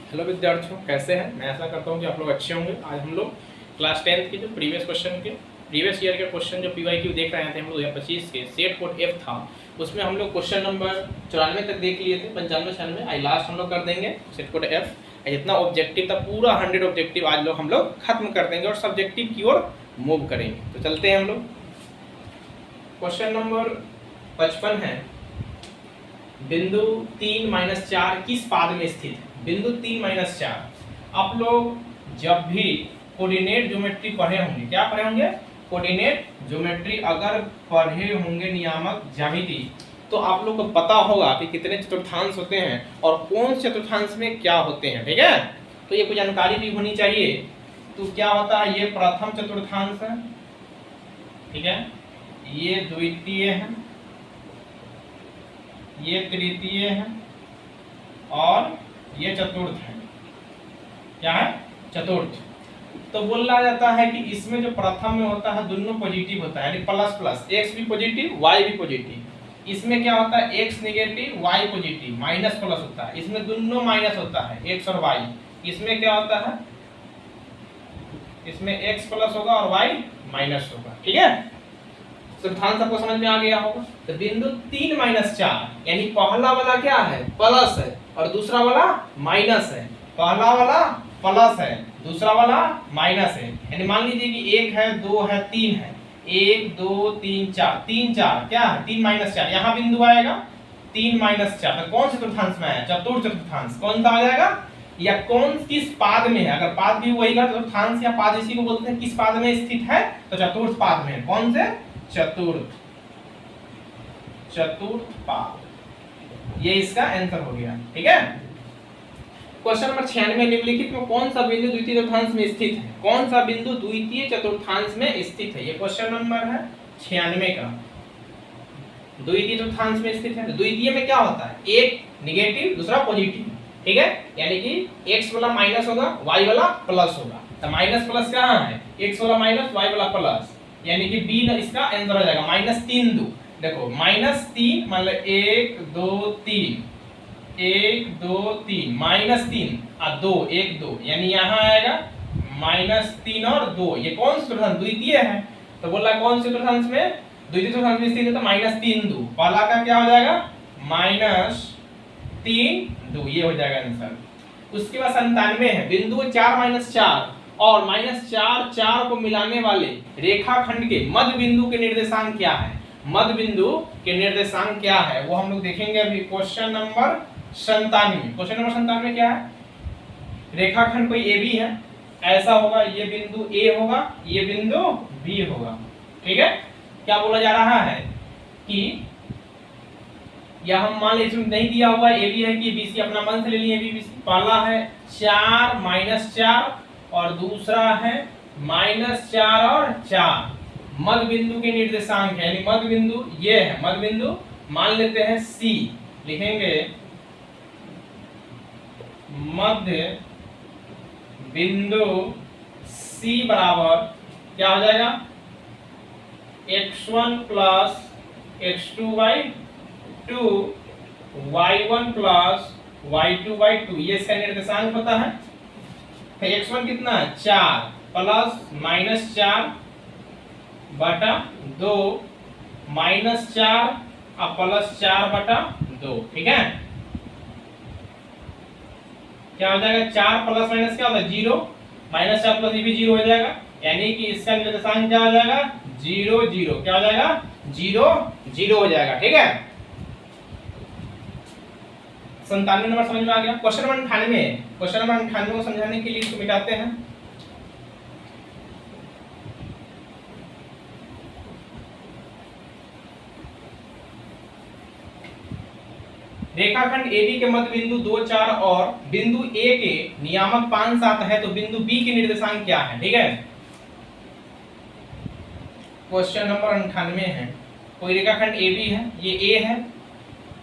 Hello विद्यार्थियों, कैसे हैं? मैं ऐसा करता हूं कि आप लोग अच्छे होंगे। आज हम लोग क्लास 10th के जो प्रीवियस ईयर के क्वेश्चन जो PYQ देख रहे थे हम लोग 2025 के सेट कोड F था, उसमें हम लोग क्वेश्चन नंबर 94 तक देख लिए थे। 95 96 आई लास्ट हम लोग कर देंगे सेट कोड F। जितना ऑब्जेक्टिव था पूरा 100 ऑब्जेक्टिव आज लोग हम लोग खत्म कर देंगे और सब्जेक्टिव की ओर मूव करेंगे। तो चलते हैं हम लोग। क्वेश्चन नंबर 55 है, बिंदु 3-4 किस पाद में स्थित है? बिंदु 3-4 आप लोग जब भी कोऑर्डिनेट ज्योमेट्री पढ़े होंगे, क्या पढ़े होंगे? कोऑर्डिनेट ज्योमेट्री अगर पढ़े होंगे, नियामक ज्यामिति, तो आप लोग को पता होगा कि कितने चतुर्थांश होते हैं और कौन से चतुर्थांश में क्या होते हैं। ठीक है, तो ये कुछ जानकारी भी होनी चाहिए। तो क्या होता है, ये प्रथम चतुर्थांश है, ठीक है, ये द्वितीय है, ये तृतीय है और ये चतुर्थ है। क्या है? चतुर्थ। तो बोला जाता है कि इसमें जो प्रथम में होता है दोनों पॉजिटिव होता है, यानी प्लस प्लस, x भी पॉजिटिव y भी पॉजिटिव। इसमें क्या होता है, x negative y positive, minus plus होता है। इसमें दोनों माइनस होता है, x और y। इसमें क्या होता है, इसमें x प्लस होगा और y माइनस होगा। ठीक है, चतुर्थांश आपको समझ में आ गया होगा। तो बिंदु 3-4 यानी पहला वाला क्या है, प्लस है और दूसरा वाला माइनस है। पहला वाला प्लस है, दूसरा वाला माइनस है। यानी मान लीजिए कि 1 है, 2 है, 3 है। 1 2 3 4, 3 4 क्या है, 3-4। यहाँ बिंदु आएगा 3-4। तो कौन से चतुर्थांश में है? चतुर्थ चतुर्थांश। कौन सा आ जाएगा, या कौन किस पाद में है? अगर पाद भी वही का चतुर्थांश या पाद इसी को बोलते हैं। किस पाद में स्थित है? तो चतुर्थ पाद में। कौन से? चतुर्थ पाद। ये इसका आंसर हो गया। ठीक है, क्वेश्चन नंबर 96, निम्नलिखित में कौन सा बिंदु द्वितीय चतुर्थांश में स्थित है? कौन सा बिंदु द्वितीय चतुर्थांश में स्थित है? ये क्वेश्चन नंबर है 96 का। द्वितीय चतुर्थांश में स्थित है। द्वितीय में क्या होता है, एक नेगेटिव दूसरा पॉजिटिव। ठीक है, यानी कि x वाला माइनस होगा, y वाला प्लस होगा। तो माइनस प्लस कहां है, x वाला माइनस y वाला प्लस, यानी कि बी इसका आंसर हो जाएगा। -3 2, देखो -3 मतलब 1 2 3, 1 2 3, -3 और 2 1 2, यानी यहाँ आएगा -3 और 2। ये कौन सा चतुर्थांश? द्वितीय है। तो बोला कौन से चतुर्थांश में? द्वितीय चतुर्थांश में स्थित है। तो -3 2, पहला का क्या हो जाएगा, -3 2, ये हो जाएगा आंसर। उसके बाद 97 है, बिंदु 4-4 और -4 4 को मिलाने वाले रेखाखंड के मध्य बिंदु के निर्देशांक क्या है? मध्य बिंदु के निर्देशांक क्या है वो हम लोग देखेंगे अभी। Question number 97। क्वेश्चन नंबर 97 क्या है, रेखाखंड कोई AB है, ऐसा होगा, ये बिंदु A होगा, ये बिंदु B होगा। ठीक है, क्या बोला जा रहा है कि या हम मान लीजिए नहीं दिया हुआ AB है कि BC, अपना मन से ले लिए BC। पहला है 4-4 और दूसरा है -4 और 4। मध्य बिंदु के निर्देशांक है, यानी मध्य बिंदु ये है। मध्य बिंदु मान लेते हैं C, लिखेंगे मध्य बिंदु C बराबर क्या हो जाएगा, x1 plus x2/2 y1 plus y2/2, ये इसका निर्देशांक होता है। x1 कितना है, 4 प्लस -4 बटा 2 -4 और +4 बटा 2। ठीक है, क्या हो जाएगा, 4 प्लस माइनस क्या होता है, 0, -4 प्लस ये भी 0 हो जाएगा। यानी कि इसका निर्देशांक क्या हो जाएगा, 0 0। क्या हो जाएगा, 0 0 हो जाएगा। ठीक है, 97 नंबर समझ में आ गया। क्वेश्चन नंबर 98, क्वेश्चन नंबर 98 को समझाने के लिए इसको मिटाते हैं। रेखाखंड AB के मध्य बिंदु 2 4 और बिंदु A के नियामक 5 7 है, तो बिंदु B के निर्देशांक क्या है? ठीक है, क्वेश्चन नंबर 98 है, कोई रेखाखंड AB है, ये A है,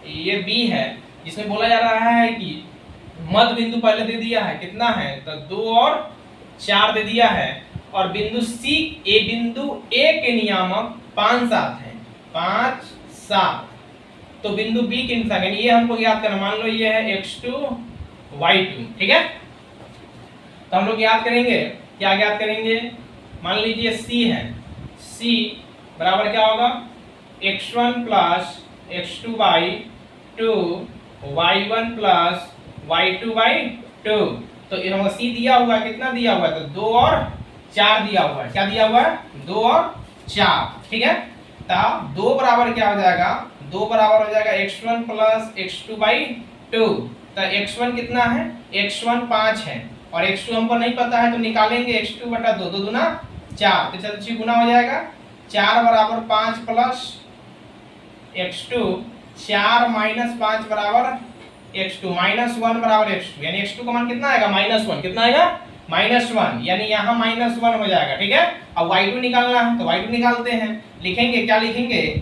ये B है। इसमें बोला जा रहा है कि मध्य बिंदु पहले दे दिया है, कितना है, तो 2 और 4 दे दिया है, और बिंदु C, बिंदु A के नियामक 5 7 है, 5 7। तो बिंदु बी के निशान, यानी ये हमको याद करना। मान लो ये है x2 y2, ठीक है। तो हम लोग याद करेंगे, क्या याद करेंगे, मान लीजिए c है, c बराबर क्या होगा, x1 plus x2 by 2 y1 plus y2 by 2। तो ये हमको c दिया हुआ है, कितना दिया हुआ है, तो 2 और 4 दिया हुआ है। क्या दिया हुआ है, 2 और 4, ठीक है। तब 2 बराबर क्या हो जाएगा, 2 बराबर हो जाएगा x1 प्लस x2 बाई 2। तो x1 कितना है, x1 5 है और x2 हमको नहीं पता है, तो निकालेंगे x2 बटा 2, 2 दूना 4, तो चलो गुना हो जाएगा, 4 बराबर 5 प्लस x2, 4 माइनस 5 बराबर x2, माइनस 1 बराबर x2, यानी x2 का मान कितना आएगा, -1, कितना आएगा, -1, यानी यहाँ -1 हो जाएगा, ठीक है। अब y2 निकालना है, तो y2 निकालते हैं, लिखेंगे, क्या लिखेंगे,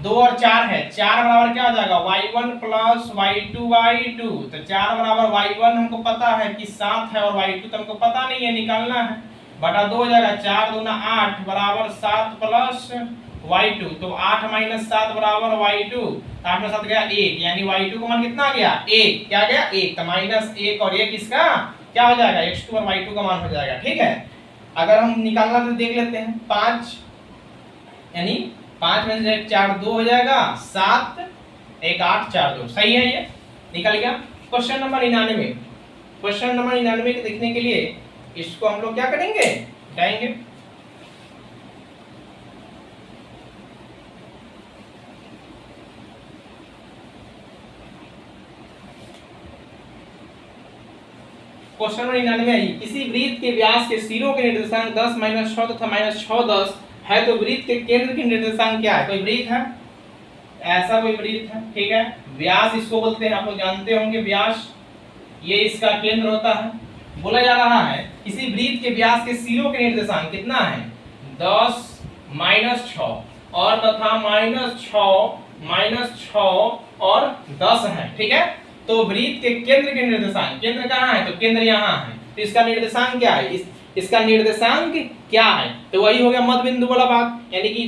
2 और 4 है, 4 बराबर क्या हो जाएगा, y1 प्लस y2 बाई 2। तो 4 बराबर y1 हमको पता है कि 7 है और y2 तो हमको पता नहीं है, निकालना है, बटा 2 हो जाएगा, 4 दूना 8 बराबर 7 प्लस y2। तो 8 माइनस 7 बराबर y2, 8 में 7 गया 1, यानी y2 का मान कितना आ गया, 1, क्या गया 1, तो -1 और 1 इसका क्या हो जाएगा, x2 और y2 का मान हो जाएगा, ठीक है। अगर हम निकालना तो देख लेते हैं, 5 यानी 5 में से 4 2 हो जाएगा, 7 1 8 4 2, सही है, ये निकल गया। क्वेश्चन नंबर 99, क्वेश्चन नंबर 99 को देखने के लिए इसको हम लोग क्या करेंगे, हटाएंगे। क्वेश्चन नंबर 99 आई, किसी वृत्त के व्यास के सिरों के निर्देशांक 10 -6 तथा -6 10 है, तो वृत्त के केंद्र के निर्देशांक क्या है। कोई वृत्त है, ऐसा कोई वृत्त है, ठीक है, व्यास इसको बोलते हैं, आप लोग जानते होंगे व्यास, ये इसका केंद्र होता है। बोला जा रहा है किसी वृत्त के व्यास के सिरों के निर्देशांक कितना है, 10 -6 और तथा -6 और 10 है, ठीक है। तो वृत्त के केंद्र के निर्देशांक, केंद्र कहाँ है, तो केंद्र यहाँ है, तो इसका निर्देशांक क्या है, इसका निर्देशांक क्या है, तो वही हो गया मध्य बिंदु वाला बात, यानी कि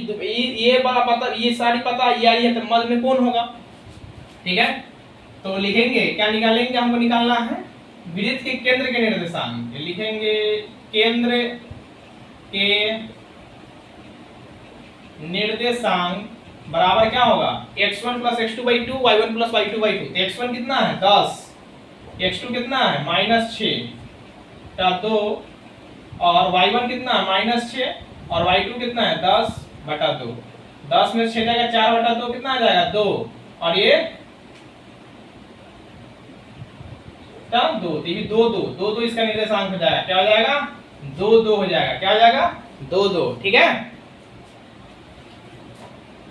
ये वाला पता, ये सारी पता ये आई है, तो मध्य में कौन होगा, ठीक है। तो लिखेंगे, क्या निकालेंगे, हमको निकालना है वृत्त के केंद्र के निर्देशांक, लिखेंगे केंद्र के निर्देशांक बराबर क्या होगा, x1 plus x2 by 2 y1 plus y2 by 2। तो x1 कितना है 10, x2 कितना है -6 का 2 और y1 कितना है -6 और y2 कितना है 10 बटा 2, 10 में 6 जाएगा 4 बटा 2 कितना आ जाएगा 2 और ये 2, तो ये 2 इसका निर्देशांक हो जाएगा, क्या हो जाएगा 2 हो जाएगा, क्या हो जाएगा 2, ठीक है।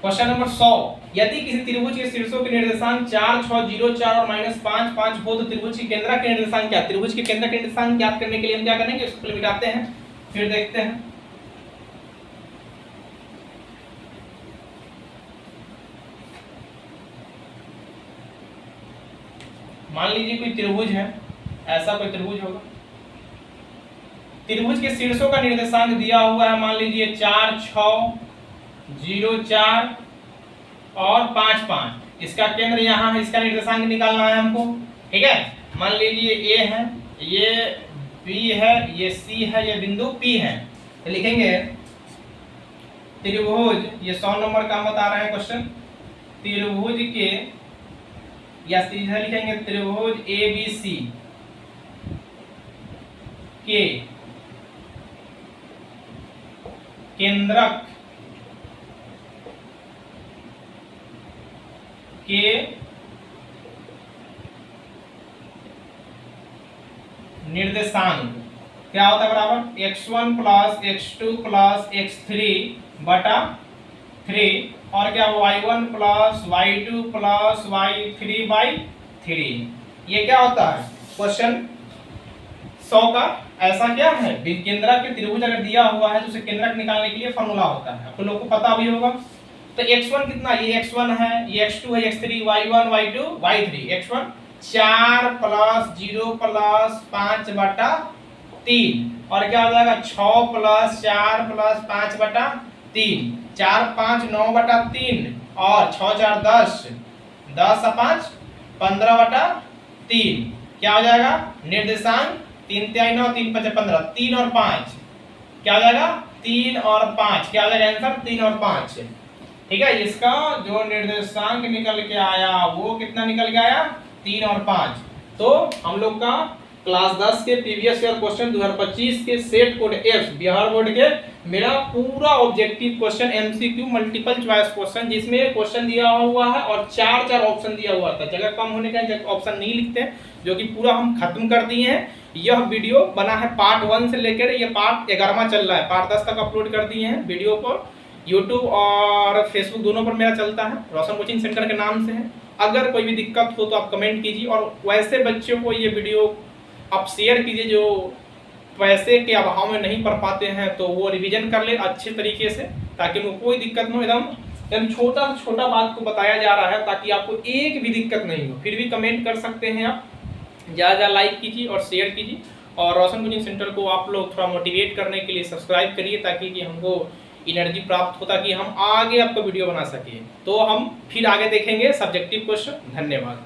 क्वेश्चन नंबर 100, यदि किसी त्रिभुज के शीर्षों के निर्देशांक 4 6 0 4 और -5 5 हो, तो त्रिभुज के केंद्र के निर्देशांक क्या, त्रिभुज के केंद्र के निर्देशांक ज्ञात करने के लिए हम क्या करेंगे, इसको मिटाते हैं, फिर देखते हैं। मान लीजिए कोई त्रिभुज है, ऐसा कोई त्रिभुज होगा, त्रिभुज के शीर्षों का निर्देशांक दिया हुआ है, मान लीजिए 4 6 0 4 और 5 5, इसका केंद्र यहाँ है, इसका निर्देशांक निकालना है हमको, ठीक है। मान लीजिए A है, ये B है, ये C है, ये बिंदु P है, तो लिखेंगे त्रिभुज, ये 100 नंबर का बता रहे हैं क्वेश्चन, त्रिभुज के, या सीधा लिखेंगे त्रिभुज ABC के केंद्रक के निर्देशांक क्या होता है, बराबर x1 plus x2 plus x3 बटा 3 और क्या y1 plus y2 plus y3 by 3। ये क्या होता है क्वेश्चन 100 का, ऐसा क्या है, केंद्रक के त्रिभुज अगर दिया हुआ है तो उसे केंद्रक निकालने के लिए फॉर्मूला होता है, आप लोगों को पता भी होगा। तो x1 कितना, ये x1 है, ये x2 है, x3 y1 y2 y3, x1 4 plus 0 plus 5 बटा 3 और क्या हो जाएगा 6 प्लस 4 प्लस 5 बटा 3, 4 5 9 बटा 3 और 6 4 10, 10 5 15 बटा 3, क्या हो जाएगा, निर्देशांक 3 3 9 3 5 15, 3 और 5 क्या हो जाएगा, 3 और 5 क्या हो जाएगा आंसर, 3 और 5। ठीक है, इसका जो निर्देशांक निकल के आया वो कितना निकल के आया, 3 और 5। तो हम लोग का क्लास 10 के प्रीवियस ईयर क्वेश्चन 2025 के set code F Bihar board के मेरा पूरा objective question MCQ multiple choice question, जिसमें क्वेश्चन दिया हुआ है और 4 ऑप्शन दिया हुआ था, जगह कम होने का ऑप्शन नहीं लिखते हैं, जो कि पूरा हम खत्म कर दिए हैं। यह वीडियो बना है पार्ट 1 से लेकर ये पार्ट 11वां चल रहा है, पार्ट 10 तक अपलोड कर दिए हैं वीडियो पर। यूट्यूब और फेसबुक दोनों पर मेरा चलता है, रोशन कोचिंग सेंटर के नाम से है। अगर कोई भी दिक्कत हो तो आप कमेंट कीजिए, और वैसे बच्चों को ये वीडियो आप शेयर कीजिए जो पैसे के अभाव में नहीं पढ़ पाते हैं, तो वो रिवीजन कर ले अच्छे तरीके से, ताकि उनको कोई दिक्कत न हो। एकदम छोटा छोटा बात को बताया जा रहा है ताकि आपको एक भी दिक्कत नहीं हो। फिर भी कमेंट कर सकते हैं आप, ज़्यादा लाइक कीजिए और शेयर कीजिए, और रोशन कोचिंग सेंटर को आप लोग थोड़ा मोटिवेट करने के लिए सब्सक्राइब करिए, ताकि कि हमको एनर्जी प्राप्त हो, ताकि हम आगे आपको वीडियो बना सकें। तो हम फिर आगे देखेंगे सब्जेक्टिव क्वेश्चन। धन्यवाद।